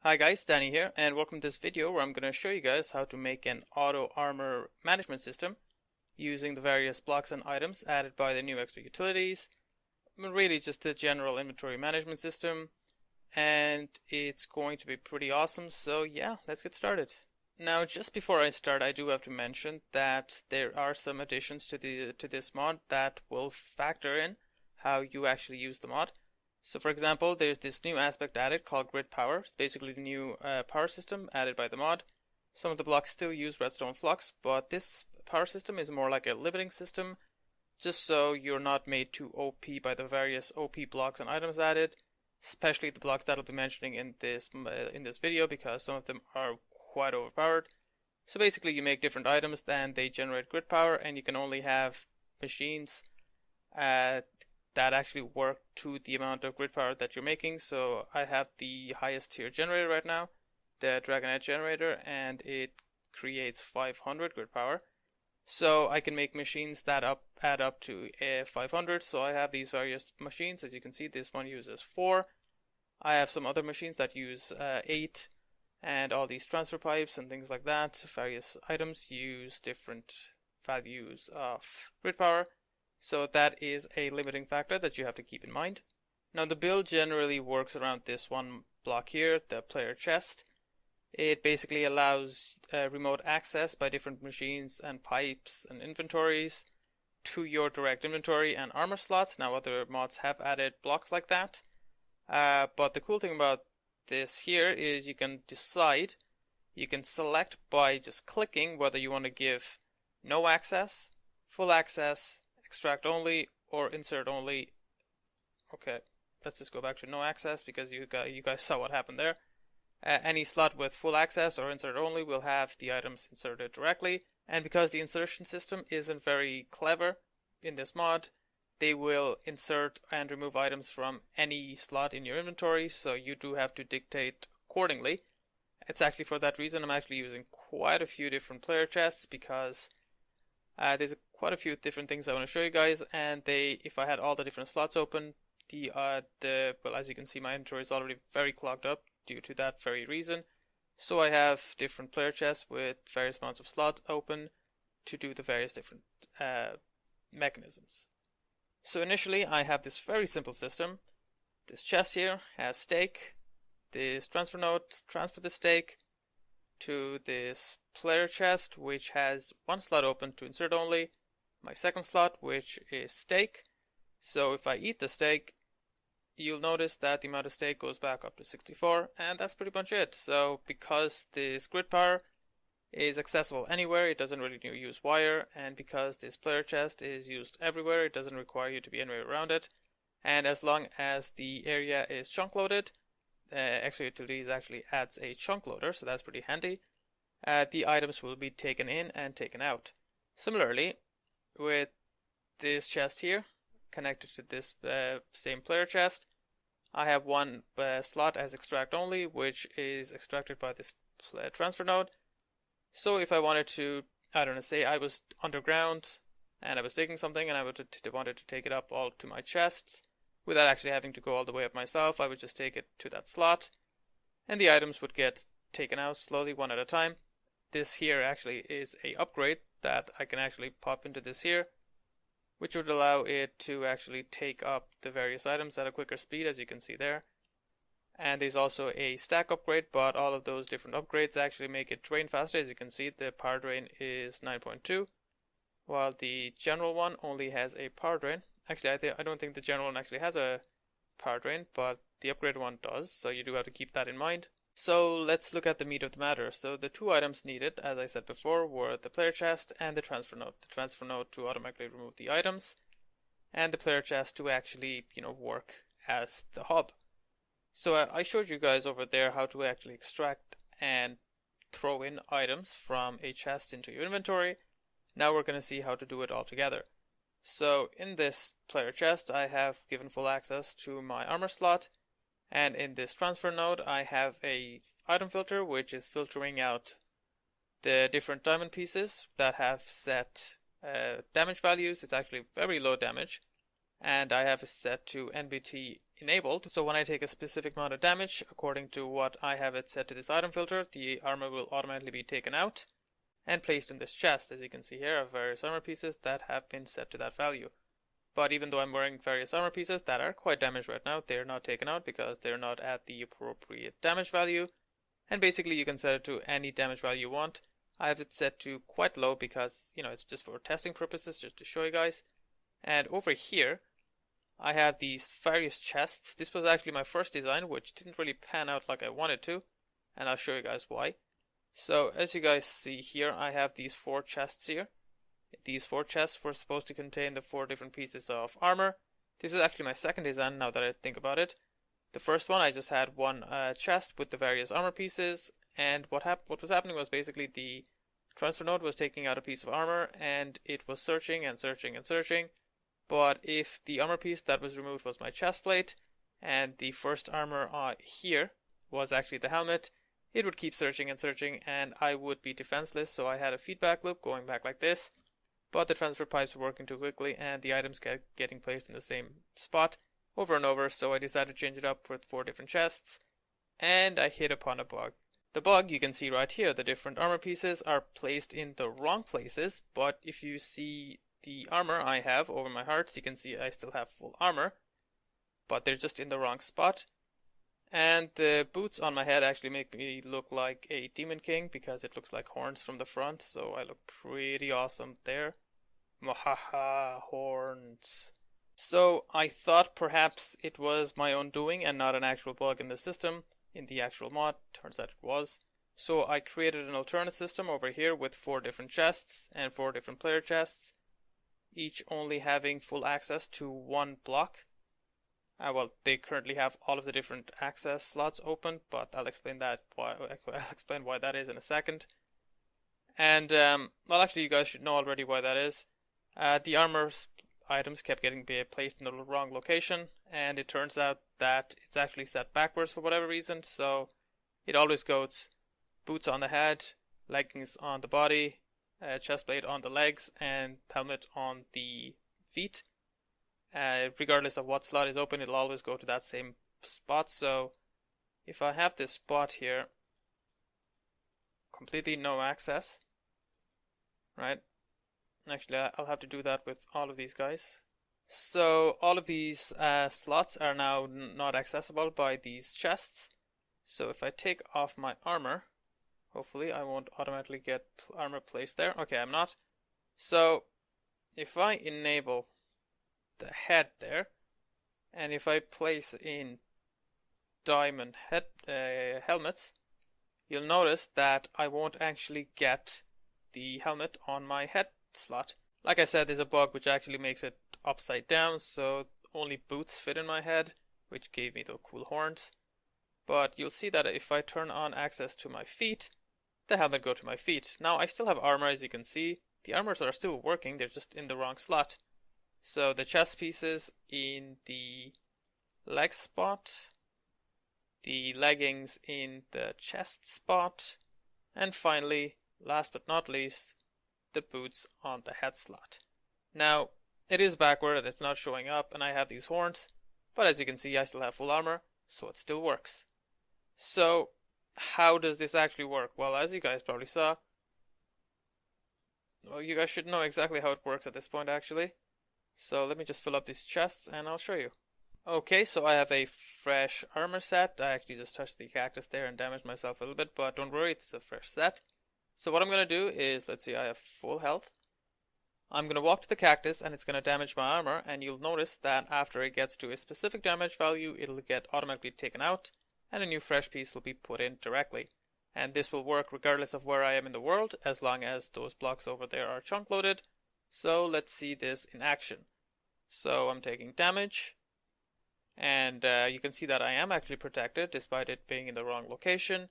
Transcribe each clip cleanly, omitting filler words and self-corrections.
Hi guys, Danny here, and welcome to this video where I'm going to show you guys how to make an auto armor management system using the various blocks and items added by the new extra utilities. Really just a general inventory management system, and it's going to be pretty awesome, so yeah, let's get started. Now just before I start, I do have to mention that there are some additions to this mod that will factor in how you actually use the mod. So for example, there's this new aspect added called grid power. It's basically the new power system added by the mod. Some of the blocks still use redstone flux, but this power system is more like a limiting system, just so you're not made too OP by the various OP blocks and items added, especially the blocks that I'll be mentioning in this video, because some of them are quite overpowered. So basically you make different items, then they generate grid power, and you can only have machines that actually work to the amount of grid power that you're making. So I have the highest tier generator right now, the Dragon Edge generator, and it creates 500 grid power. So I can make machines that add up to 500. So I have these various machines. As you can see, this one uses 4. I have some other machines that use 8, and all these transfer pipes and things like that. Various items use different values of grid power. So that is a limiting factor that you have to keep in mind. Now the build generally works around this one block here, the player chest. It basically allows remote access by different machines and pipes and inventories to your direct inventory and armor slots. Now other mods have added blocks like that. But the cool thing about this here is you can select by just clicking whether you want to give no access, full access, extract only, or insert only. Okay, let's just go back to no access because you guys saw what happened there. Any slot with full access or insert only will have the items inserted directly, and because the insertion system isn't very clever in this mod, they will insert and remove items from any slot in your inventory, so you do have to dictate accordingly. It's actually for that reason I'm actually using quite a few different player chests, because there's quite a few different things I want to show you guys, and if I had all the different slots open, well, as you can see, my inventory is already very clogged up due to that very reason. So I have different player chests with various amounts of slots open to do the various different mechanisms. So initially I have this very simple system. This chest here has stake. This transfer node transfer the stake to this player chest, which has one slot open to insert only, my second slot, which is stake. So if I eat the stake, you'll notice that the amount of stake goes back up to 64, and that's pretty much it. So because this grid power is accessible anywhere, it doesn't really use wire, and because this player chest is used everywhere, it doesn't require you to be anywhere around it. And as long as the area is chunk loaded, ExtraUtil actually adds a chunk loader, so that's pretty handy. The items will be taken in and taken out. Similarly, with this chest here connected to this same player chest, I have one slot as extract only, which is extracted by this transfer node. So if I wanted to, I don't know, say I was underground and I was taking something and I wanted to take it up all to my chests without actually having to go all the way up myself, I would just take it to that slot, and the items would get taken out slowly one at a time. This here actually is a upgrade that I can actually pop into this here, which would allow it to actually take up the various items at a quicker speed, as you can see there. And there's also a stack upgrade, but all of those different upgrades actually make it drain faster. As you can see, the power drain is 9.2, while the general one only has a power drain. Actually, I don't think the general one actually has a power drain, but the upgrade one does, so you do have to keep that in mind. So let's look at the meat of the matter. So the two items needed, as I said before, were the player chest and the transfer node. The transfer node to automatically remove the items, and the player chest to actually, work as the hub. So I showed you guys over there how to actually extract and throw in items from a chest into your inventory. Now we're going to see how to do it all together. So in this player chest, I have given full access to my armor slot, and in this transfer node, I have a item filter which is filtering out the different diamond pieces that have set damage values. It's actually very low damage, and I have it set to NBT enabled. So when I take a specific amount of damage, according to what I have it set to this item filter, the armor will automatically be taken out and placed in this chest. As you can see here, I have various armor pieces that have been set to that value. But even though I'm wearing various armor pieces that are quite damaged right now, they're not taken out because they're not at the appropriate damage value. And basically you can set it to any damage value you want. I have it set to quite low because, it's just for testing purposes, just to show you guys. And over here, I have these various chests. This was actually my first design, which didn't really pan out like I wanted to. And I'll show you guys why. So as you guys see here, I have these 4 chests here. These 4 chests were supposed to contain the 4 different pieces of armor. This is actually my second design now that I think about it. The first one, I just had one chest with the various armor pieces, and what was happening was basically the transfer node was taking out a piece of armor, and it was searching and searching and searching. But if the armor piece that was removed was my chest plate, and the first armor here was actually the helmet, it would keep searching and searching, and I would be defenseless, so I had a feedback loop going back like this. But the transfer pipes were working too quickly, and the items kept getting placed in the same spot over and over, so I decided to change it up with 4 different chests, and I hit upon a bug. The bug, you can see right here, the different armor pieces are placed in the wrong places, but if you see the armor I have over my hearts, you can see I still have full armor, but they're just in the wrong spot. And the boots on my head actually make me look like a demon king because it looks like horns from the front, so I look pretty awesome there. Mwahaha, horns. So I thought perhaps it was my own doing and not an actual bug in the system, in the actual mod. Turns out it was. So I created an alternate system over here with 4 different chests and 4 different player chests, each only having full access to 1 block. Well, they currently have all of the different access slots open, but I'll explain why that is in a second. And well, actually, you guys should know already why that is. The armor items kept getting placed in the wrong location, and it turns out that it's actually set backwards for whatever reason. So it always goes boots on the head, leggings on the body, chest plate on the legs, and helmet on the feet. Regardless of what slot is open, it'll always go to that same spot. So if I have this spot here, completely no access, right? Actually, I'll have to do that with all of these guys. So all of these slots are now not accessible by these chests. So if I take off my armor, hopefully I won't automatically get armor placed there. Okay, I'm not. So if I enable the head there, and if I place in diamond helmets, you'll notice that I won't actually get the helmet on my head slot. Like I said, there's a bug which actually makes it upside down, so only boots fit in my head, which gave me the cool horns. But you'll see that if I turn on access to my feet, the helmet go to my feet. Now I still have armor, as you can see. The armors are still working, they're just in the wrong slot. So the chest pieces in the leg spot, the leggings in the chest spot, and finally, last but not least, the boots on the head slot. Now, it is backward and it's not showing up, and I have these horns, but as you can see, I still have full armor, so it still works. So, how does this actually work? Well, as you guys probably saw, well, you guys should know exactly how it works at this point, actually. So let me just fill up these chests and I'll show you. Okay, so I have a fresh armor set. I actually just touched the cactus there and damaged myself a little bit, but don't worry, it's a fresh set. So what I'm going to do is, let's see, I have full health. I'm going to walk to the cactus and it's going to damage my armor, and you'll notice that after it gets to a specific damage value, it'll get automatically taken out and a new fresh piece will be put in directly. And this will work regardless of where I am in the world, as long as those blocks over there are chunk loaded. So let's see this in action. So I'm taking damage, and you can see that I am actually protected despite it being in the wrong location.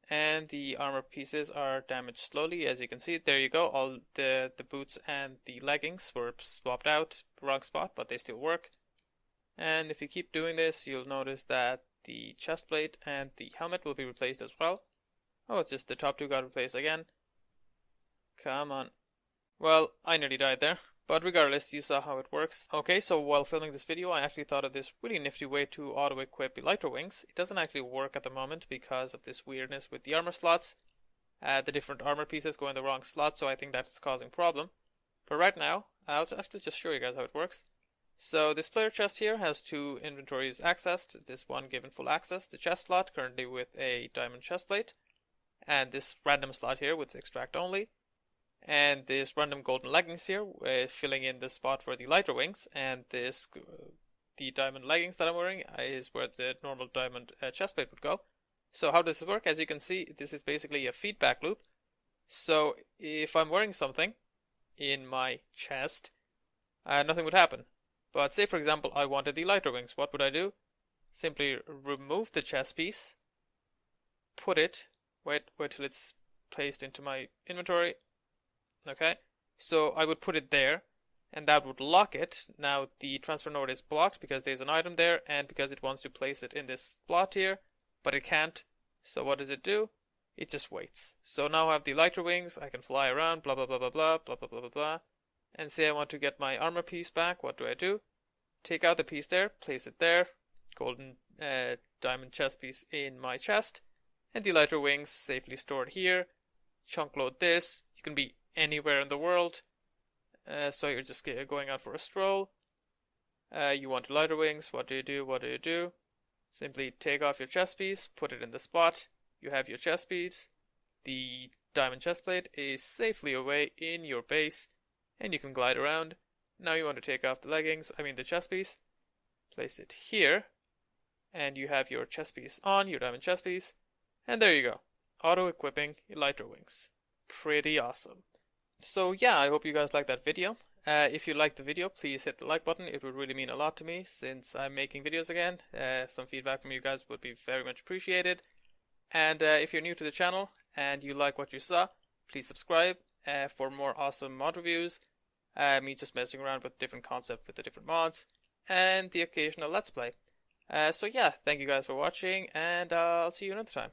And the armor pieces are damaged slowly, as you can see. There you go, all the boots and the leggings were swapped out, wrong spot, but they still work. And if you keep doing this, you'll notice that the chest plate and the helmet will be replaced as well. Oh, it's just the top 2 got replaced again. Come on. Well, I nearly died there, But regardless, you saw how it works. Okay, so while filming this video, I actually thought of this really nifty way to auto-equip Elytra wings. It doesn't actually work at the moment because of this weirdness with the armor slots. The different armor pieces go in the wrong slot, so I think that's causing problem. But right now, I'll actually just show you guys how it works. So this player chest here has two inventories accessed. This one given full access, the chest slot currently with a diamond chest plate, and this random slot here with extract only. And this random golden leggings here, filling in the spot for the Elytra wings, and this the diamond leggings that I'm wearing is where the normal diamond chestplate would go. So how does this work? As you can see, this is basically a feedback loop. So if I'm wearing something in my chest, nothing would happen. But say for example I wanted the Elytra wings, what would I do? Simply remove the chest piece, put it, wait till it's placed into my inventory. Okay, so I would put it there, and that would lock it. Now the transfer node is blocked because there's an item there, and because it wants to place it in this slot here, but it can't. So what does it do? It just waits. So now I have the Elytra wings, I can fly around, blah blah blah blah blah blah blah blah blah blah. And say I want to get my armor piece back, what do? Take out the piece there, place it there, golden diamond chest piece in my chest, and the Elytra wings safely stored here. Chunk load this. You can be anywhere in the world, so you're just going out for a stroll. You want Elytra wings, what do you do? Simply take off your chest piece, put it in the spot. You have your chest piece. The diamond chest plate is safely away in your base, and you can glide around. Now you want to take off the chest piece, place it here, and you have your chest piece on, your diamond chest piece, and there you go. Auto-equipping Elytra wings. Pretty awesome. So yeah, I hope you guys liked that video. If you liked the video, please hit the like button. It would really mean a lot to me since I'm making videos again. Some feedback from you guys would be very much appreciated. And if you're new to the channel and you like what you saw, please subscribe for more awesome mod reviews. Me just messing around with different concepts with the different mods, and the occasional Let's Play. So yeah, thank you guys for watching, and I'll see you another time.